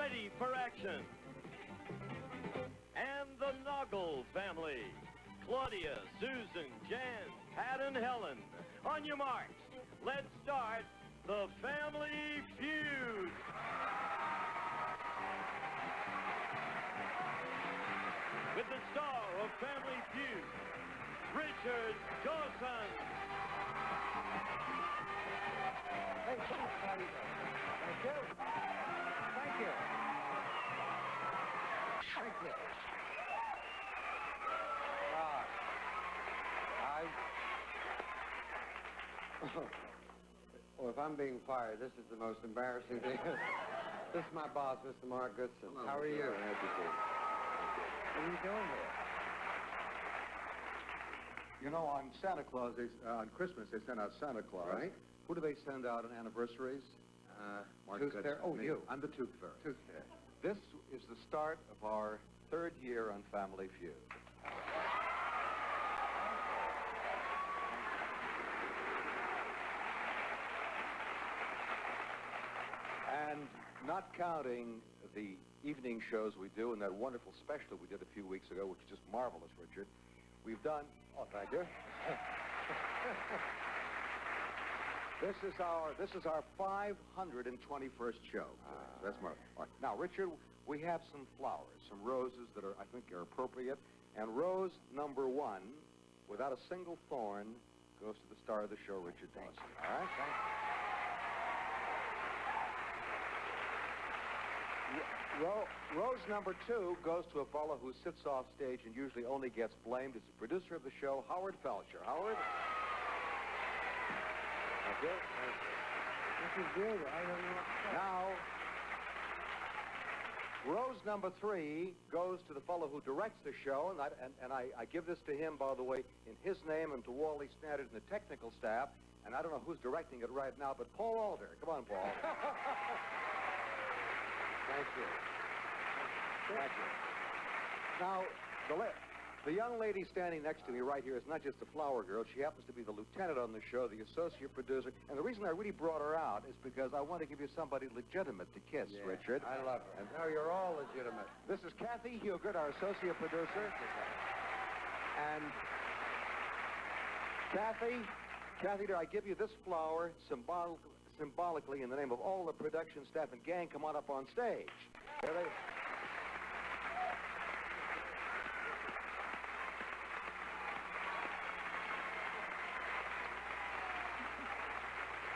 ready for action. And the Noggle family. Claudia, Susan, Jan, Pat, and Helen. On your marks, let's start the Family Feud. With the star of Family Feud, Richard Dawson. Hey, thank you. Thank you. Thank you. Well, if I'm being fired, this is the most embarrassing thing. This is my boss, Mr. Mark Goodson. Hello, how are you? What are you doing here? You know, on Santa Claus, on Christmas, they send out Santa Claus. Right. Who do they send out on anniversaries? Mark Tooth Goodson. Fairy. Oh, you. I'm the Tooth Fairy. Tooth Fairy. This is the start of our third year on Family Feud. And not counting the evening shows we do and that wonderful special we did a few weeks ago, which is just marvelous, Richard, we've done... Oh, thank you. This is our 521st show. That's marvelous. All right. Now, Richard, we have some flowers, some roses that I think are appropriate. And rose number 1, without a single thorn, goes to the star of the show, Richard Dawson. All right? Thank you. Rose number 2 goes to a fellow who sits off stage and usually only gets blamed. It's the producer of the show, Howard Felcher. Howard? Thank you. This is good. I don't know what to say. Now, rose number 3 goes to the fellow who directs the show, and I give this to him, by the way, in his name and to Wally Standard and the technical staff, and I don't know who's directing it right now, but Paul Alder. Come on, Paul. Thank you. Thank you. Now, the young lady standing next to me right here is not just a flower girl. She happens to be the lieutenant on the show, the associate producer. And the reason I really brought her out is because I want to give you somebody legitimate to kiss, Yeah, Richard. I love her. No, you're all legitimate. This is Kathy Hugert, our associate producer. And Kathy, dear, I give you this flower symbolically in the name of all the production staff and gang. Come on up on stage. Here they...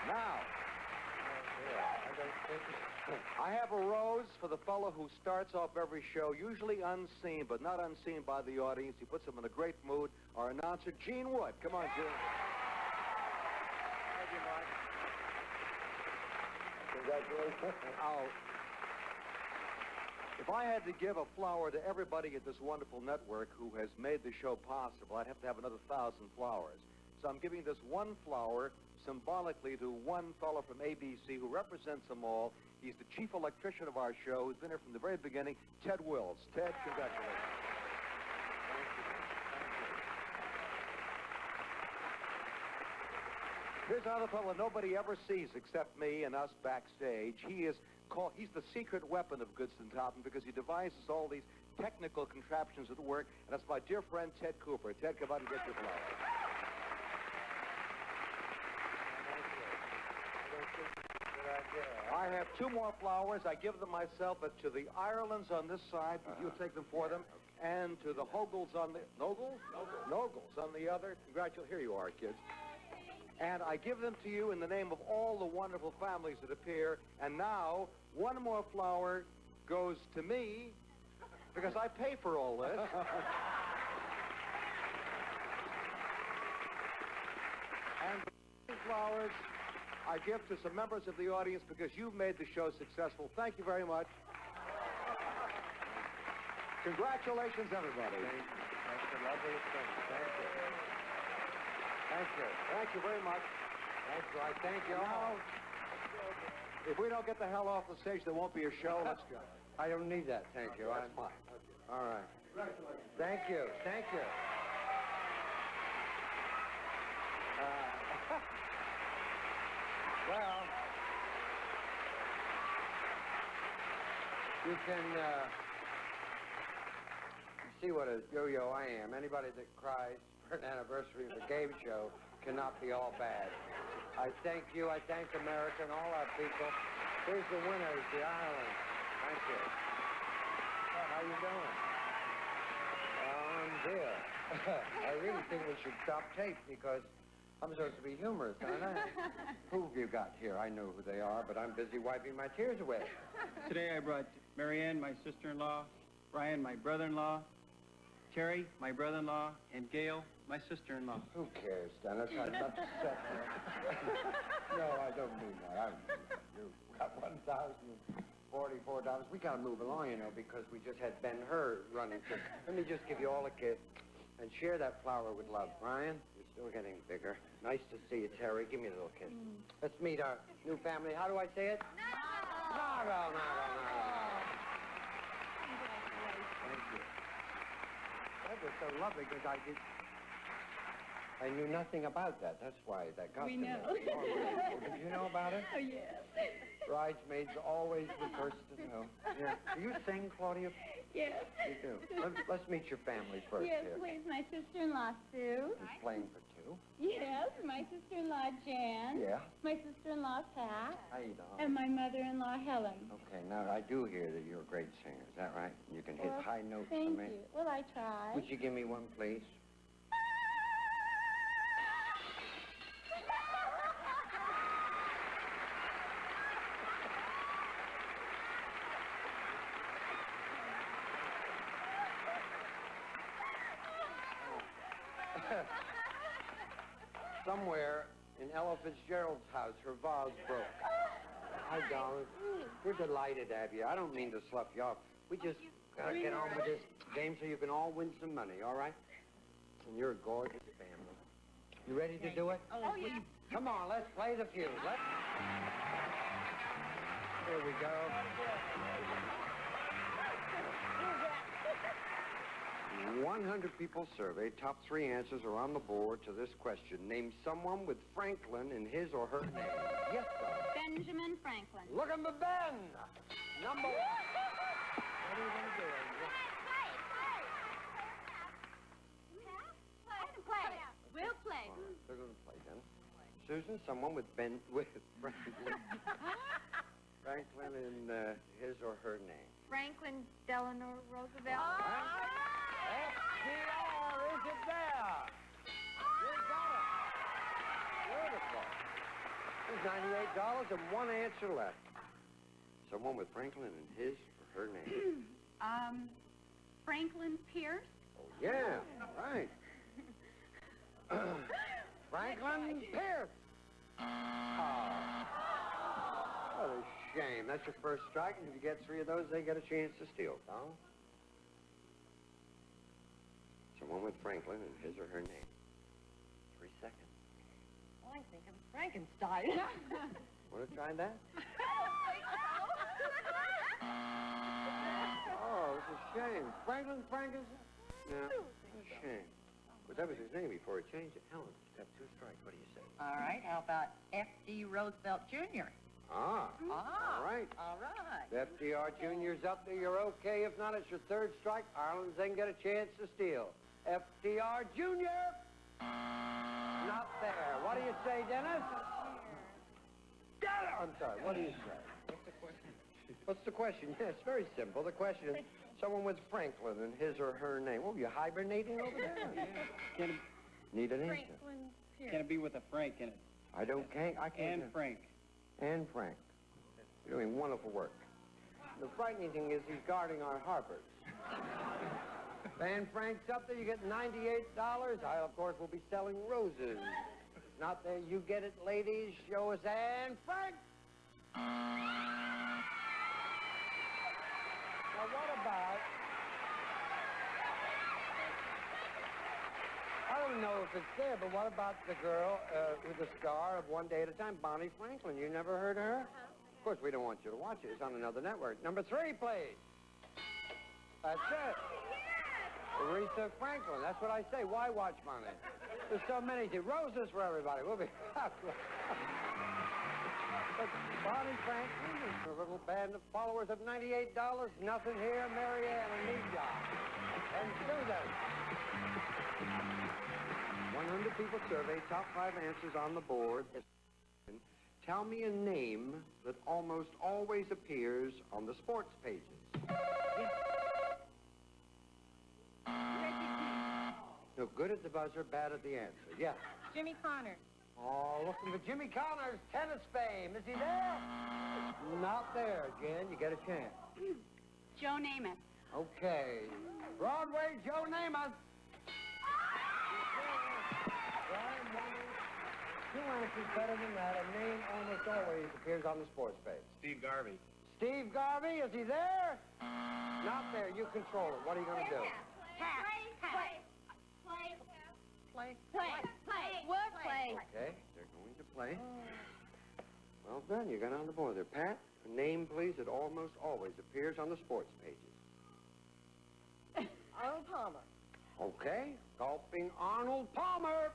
Now, I have a rose for the fellow who starts off every show, usually unseen, but not unseen by the audience. He puts them in a great mood. Our announcer, Gene Wood. Come on, Gene. Thank you, Mark. Congratulations. Now, if I had to give a flower to everybody at this wonderful network who has made the show possible, I'd have to have another 1,000 flowers. So I'm giving this one flower symbolically to one fellow from ABC who represents them all. He's the chief electrician of our show. He's been here from the very beginning, Ted Wills. Ted, congratulations. Thank you. Here's another fellow nobody ever sees except me and us backstage. He's the secret weapon of Goodson Topham because he devises all these technical contraptions at work, and that's my dear friend Ted Cooper. Ted, come out and get your flowers. I have 2 more flowers. I give them myself, but to the Irelands on this side, you'll take them for them, and to the Hogels on the... Nogles on the other. Congratulations. Here you are, kids. And I give them to you in the name of all the wonderful families that appear. And now, 1 more flower goes to me, because I pay for all this. And the flowers I give to some members of the audience because you've made the show successful. Thank you very much. Congratulations, everybody. That's the loveliest thing. Thank you. Thank you. Thank you very much. That's right. Thank you all. If we don't get the hell off the stage, there won't be a show. Let's go. I don't need that. Thank you. That's fine. All right. Thank you. Thank you. Well, You can, see what a yo-yo I am. Anybody that cries for an anniversary of a game show cannot be all bad. I thank you. I thank America and all our people. Here's the winners, the Ireland. Thank you. Well, how you doing? Dear. I really think we should stop tape because I'm supposed to be humorous, aren't I? Who have you got here? I know who they are, but I'm busy wiping my tears away. Today I brought Marianne, my sister-in-law, Brian, my brother-in-law, Terry, my brother-in-law, and Gail, my sister-in-law. Who cares, Dennis? I'm upset. No, I don't mean that. You've got $1,044. We got to move along, you know, because we just had Ben-Hur running. So let me just give you all a kiss and share that flower with love. Brian, you're still getting bigger. Nice to see you, Terry. Give me a little kiss. Let's meet our new family. How do I say it? Nago. Thank you. That was so lovely because I knew nothing about that. That's why that got We to me. know. Did you know about it? Oh, yes. Bridesmaids always the first to know. Yeah. Do you sing, Claudia? Yes. You do. Let's meet your family first Yes, here. please. My sister-in-law, Sue. Who's playing for two? Yes. My sister-in-law, Jan. Yeah. My sister-in-law, Pat. How you doing? And my mother-in-law, Helen. Okay, now I do hear that you're a great singer. Is that right? You can hit Well, high notes for Thank me. you. Well, I try. Would you give me one, please? Somewhere in Ella Fitzgerald's house, her vase broke. Hi, darling. We're delighted to have you. I don't mean to slough you off. We just gotta get on with this game so you can all win some money, all right? And you're a gorgeous family. You ready to do it? Oh, yeah. Come on, let's play the feud. Here we go. 100 people surveyed. Top 3 answers are on the board to this question. Name someone with Franklin in his or her name. Yes, sir. Benjamin Franklin. Look at the Ben. Number 1. What are you going to do? Play. We'll play. All right, they're going to play then. Susan, someone with Franklin. Franklin in his or her name. Franklin Delano Roosevelt. FDR, is it there? You got it. Beautiful. There's $98 and one answer left. Someone with Franklin in his or her name. Franklin Pierce. Oh, yeah, right. Franklin Pierce. What a shame. That's your first strike, and if you get 3 of those, they get a chance to steal, Donald. Someone with Franklin in his or her name. 3 seconds. Oh, I think I'm Frankenstein. Want to try that? Oh, it's a shame. Franklin Frankenstein? Yeah, it's a shame. But that was his name before he changed it. Helen, got 2 strikes. What do you say? All right, how about F.D. Roosevelt Jr.? All right. All right. FDR Jr.'s up there. You're okay. If not, it's your 3rd strike. Ireland's then get a chance to steal. FDR Jr. Not there. What do you say, Dennis? I'm sorry. What do you say? What's the question? Yeah, it's very simple. The question is someone with Franklin in his or her name. Oh, you hibernating over there? Can it, Need an answer. Franklin Pierce. can it be with a Frank in it? I can't. And Frank. And Frank. You're doing wonderful work. The frightening thing is he's guarding our harbors. Van Frank's up there, you get $98. I, of course, will be selling roses. Not there, you get it, ladies. Show us Anne Frank. Now, what about... I don't know if it's there, but what about the girl with the star of One Day at a Time, Bonnie Franklin? You never heard of her? Of course, we don't want you to watch it. It's on another network. Number 3, please. That's it. Aretha Franklin. That's what I say. Why watch Bonnie? There's so many. Roses for everybody. We'll be... But Bonnie Bonnie Franklin and her little band of followers of $98. Nothing here, Marianne and Nisha. And Susan. 100 people surveyed, top 5 answers on the board. Tell me a name that almost always appears on the sports pages. No, good at the buzzer, bad at the answer. Yes. Jimmy Connors. Oh, looking for Jimmy Connors, tennis fame. Is he there? Not there, Jen. You get a chance. Joe Namath. Okay. Broadway Joe Namath. Two answers better than that. A name almost always appears on the sports page. Steve Garvey. Steve Garvey, is he there? Not there. You control it. What are you going to do? Play. Okay, they're going to play. Well done. You got on the board there. Pat, a name, please, that almost always appears on the sports pages. Arnold Palmer. Okay, golfing Arnold Palmer.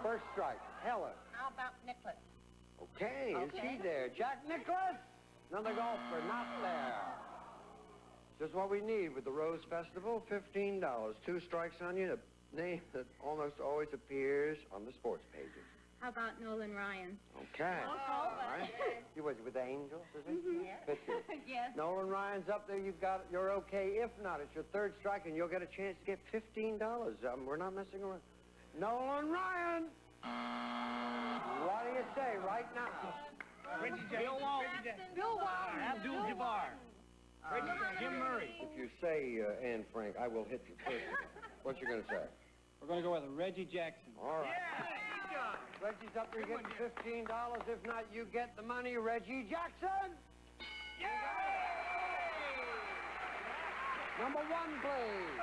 First strike, Helen. How about Nicholas? Okay, is he there? Jack Nicklaus? Another golfer, not there. Just what we need with the Rose Festival, $15. 2 strikes on you, a name that almost always appears on the sports pages. How about Nolan Ryan? Okay. All right. You was with the Angels, is he? Yes. Pitcher. Yes. Nolan Ryan's up there. You're okay. If not, it's your 3rd strike, and you'll get a chance to get $15. We're not messing around. Nolan Ryan. What do you say right now? Reggie Jackson. Bill Walton. Bill Walton. Abdul-Jabbar. Jim Murray. If you say Anne Frank, I will hit you first. What you going to say? We're going to go with Reggie Jackson. All right. Reggie's up there getting $15. If not, you get the money. Reggie Jackson. Number 1, please.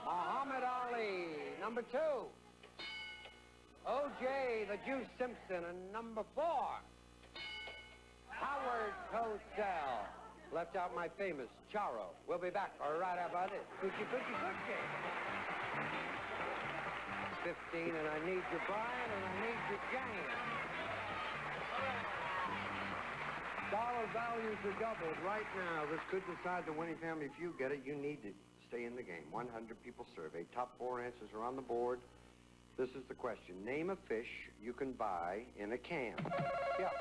Muhammad Ali. Number 2. O.J. the Juice Simpson. And number 4. Howard Cosell. Left out my famous Charo. We'll be back right about this. Coochie, coochie, coochie. 15, and I need your Brian, and I need your Jane. Dollar values are doubled right now. This could decide the winning family. If you get it, you need to stay in the game. 100 people surveyed. Top 4 answers are on the board. This is the question. Name a fish you can buy in a can. Yeah.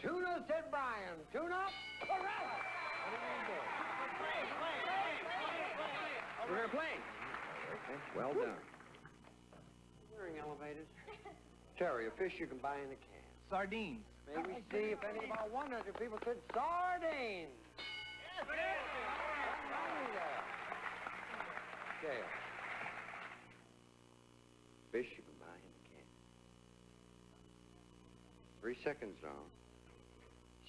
Tuna, said Brian. Tuna? Correct! We're going to play. Okay, well done. Hearing elevators. Terry, a fish you can buy in a can. Sardines. May we see if any of our 100 people said sardines. Okay. Fish you can buy in a can. 3 seconds, Dawn.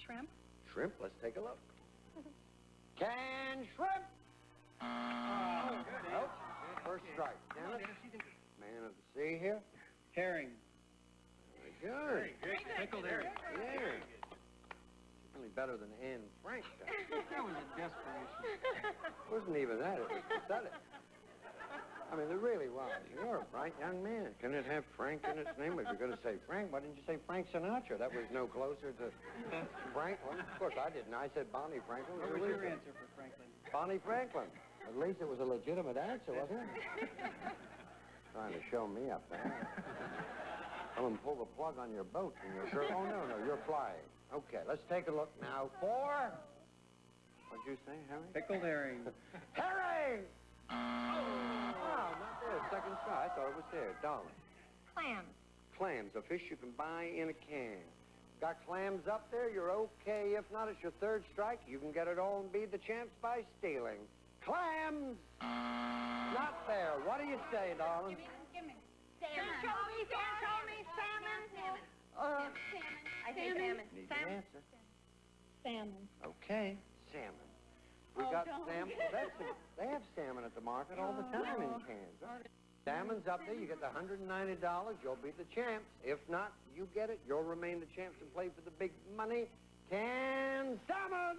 Shrimp. Shrimp? Let's take a look. Canned shrimp. Nope. First strike. Damn it. Man of the sea here. Herring. Very good. Pickled herring. Yeah. Really better than Anne Frank. That was a desperation. Wasn't even that. It was pathetic. I mean, there really was. You're a bright young man. Can it have Frank in its name? If you're going to say Frank, why didn't you say Frank Sinatra? That was no closer to Franklin. Of course, I didn't. I said Bonnie Franklin. What was your answer for Franklin? Bonnie Franklin. At least it was a legitimate answer, wasn't it? Trying to show me up there. I'm going to pull the plug on your boat and your girl. Oh, no, you're flying. Okay, let's take a look now. 4. What'd you say, Harry? Pickled herring. Herring! Oh, not there. Second try. I thought it was there. Darling. Clams. Clams, a fish you can buy in a can. Got clams up there? You're okay. If not, it's your 3rd strike. You can get it all and be the champs by stealing. Clams! Not there. What do you say, darling? Give me. Salmon. Salmon. I say salmon. Need an answer. Salmon. Okay, salmon. We Oh, got don't. salmon. They have salmon at the market all the time in cans. Huh? Salmon's up there. You get the $190. You'll be the champs. If not, you get it. You'll remain the champs and play for the big money. Canned salmon!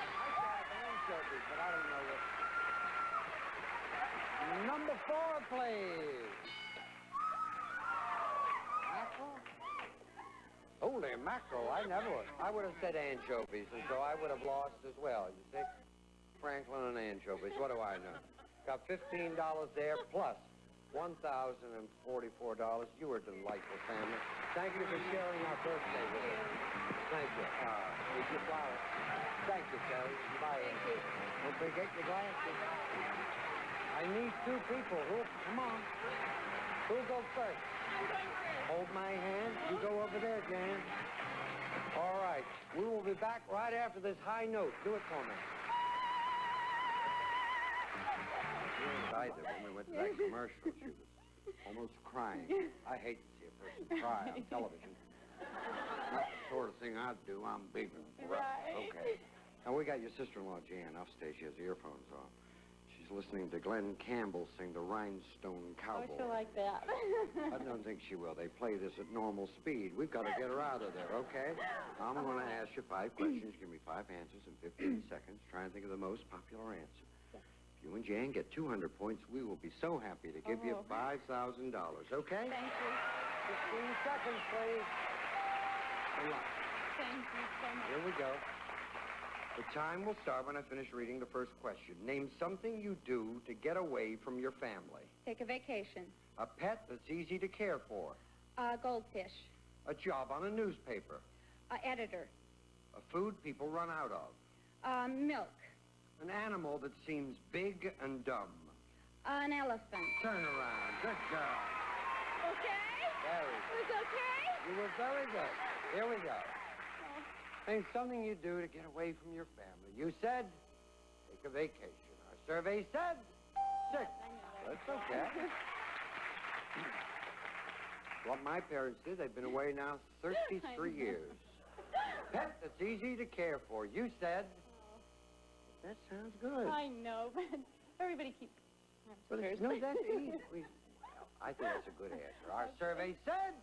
I saw the anchovies, but I don't know what. 4, please. Mackerel? Holy mackerel, I would have said anchovies, and so I would have lost as well. You see? Franklin and anchovies, what do I know? Got $15 there, plus $1,044. You were a delightful family. Thank you for sharing our birthday with us. Thank you. Here's your flowers. Thank you, Terry. Bye. Thank you. Don't forget your glasses. I need 2 people. Come on. Who'll go first? I'm going first. Hold my hand. You go over there, Jan. All right. We will be back right after this high note. Do it for me. I did when we went to that commercial. She was almost crying. I hate to see a person cry on television. Not the sort of thing I'd do. I'm big and rough. Right. Okay. Now, we got your sister-in-law, Jan, upstairs. She has earphones on. She's listening to Glenn Campbell sing the Rhinestone Cowboy. Oh, she'll like that. I don't think she will. They play this at normal speed. We've got to get her out of there, okay? I'm going to ask you 5 questions. Give me 5 answers in 15 seconds. Try and think of the most popular answer. If you and Jan get 200 points, we will be so happy to give you $5,000, okay? Thank you. 15 seconds, please. Good luck. Thank you so much. Here we go. The time will start when I finish reading the first question. Name something you do to get away from your family. Take a vacation. A pet that's easy to care for. Goldfish. A job on a newspaper. Editor. A food people run out of. Milk. An animal that seems big and dumb. An elephant. Turn around. Good girl. Okay? Very good. Was okay? You were very good. Here we go. Name something you do to get away from your family. You said, take a vacation. Our survey said, 6. That's okay. What my parents did, they've been away now 33 years. Pet that's easy to care for. You said, that sounds good. I know, but everybody keeps... But it's, no, that's easy. I think that's a good answer. Our survey said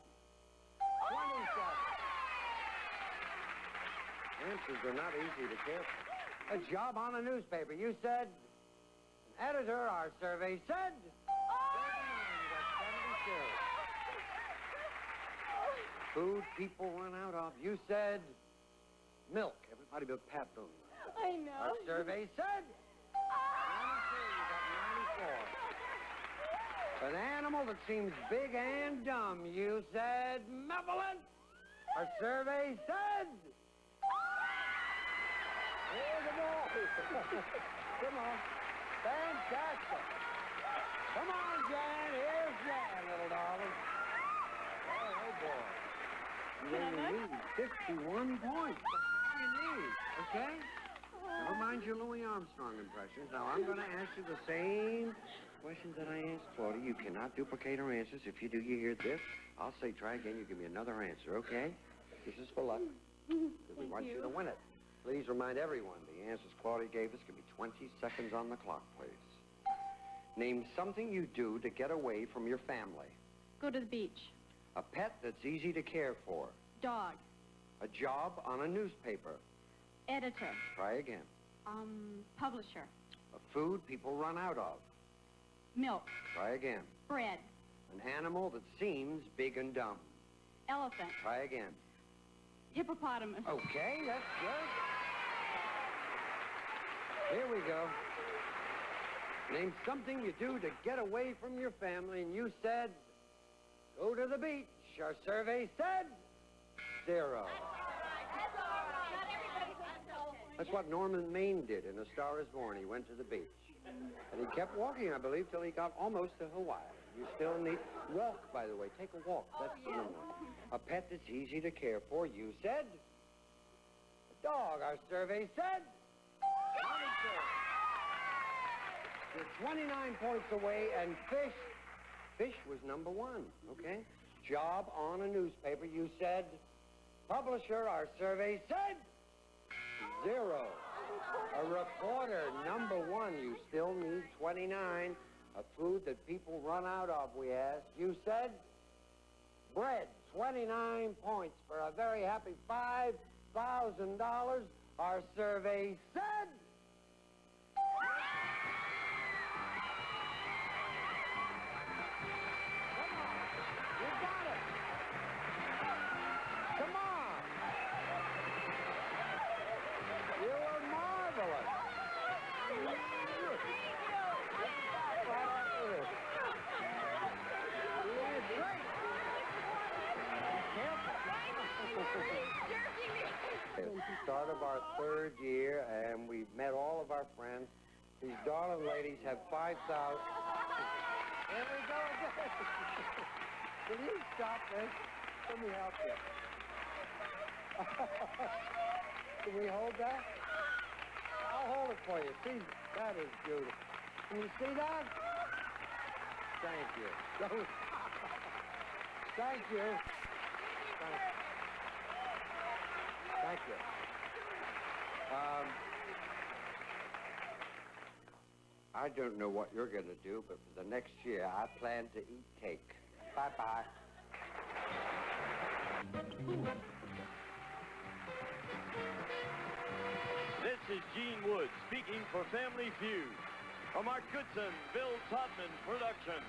27. Answers are not easy to care for. A job on a newspaper. You said an editor. Our survey said 39. You got 72. Food people run out of. You said milk. Everybody but Pat Boone. I know. Our survey said 92. You got 94. An animal that seems big and dumb. You said malevolent. Our survey said... Here's the ball. Come on. Fantastic. Come on, Jan. Here's Jan, little darling. Oh, boy. You only need 51 points. That's all you need, okay? Never mind your Louis Armstrong impressions. Now, I'm going to ask you the same questions that I asked Claudia. You cannot duplicate her answers. If you do, you hear this. I'll say try again. You give me another answer, okay? This is for luck. Because we want you to win it. Please remind everyone the answers Claudia gave us. Give me 20 seconds on the clock, please. Name something you do to get away from your family. Go to the beach. A pet that's easy to care for. Dog. A job on a newspaper. Editor. Try again. Publisher. A food people run out of. Milk. Try again. Bread. An animal that seems big and dumb. Elephant. Try again. Hippopotamus. Okay, that's good. Here we go. Name something you do to get away from your family, and you said, go to the beach. Our survey said 0. That's what Norman Maine did in A Star is Born. He went to the beach. And he kept walking, I believe, till he got almost to Hawaii. You still need... Walk, by the way. Take a walk. That's the number. A pet that's easy to care for. You said... A dog. Our survey said... 22. You're 29 points away, and fish... Fish was number 1, okay? Job on a newspaper. You said... Publisher. Our survey said... 0. A reporter, number 1. You still need 29. A food that people run out of, we asked. You said bread. 29 points for a very happy $5,000. Our survey said... our third year, and we've met all of our friends. These darling ladies have 5,000. Here we go again. Can you stop this? Let me help you. Can we hold that? I'll hold it for you. See, that is beautiful. Can you see that? Thank you. Thank you. Thank you. I don't know what you're going to do, but for the next year, I plan to eat cake. Bye-bye. This is Gene Wood speaking for Family Feud. A Mark Goodson, Bill Todman production.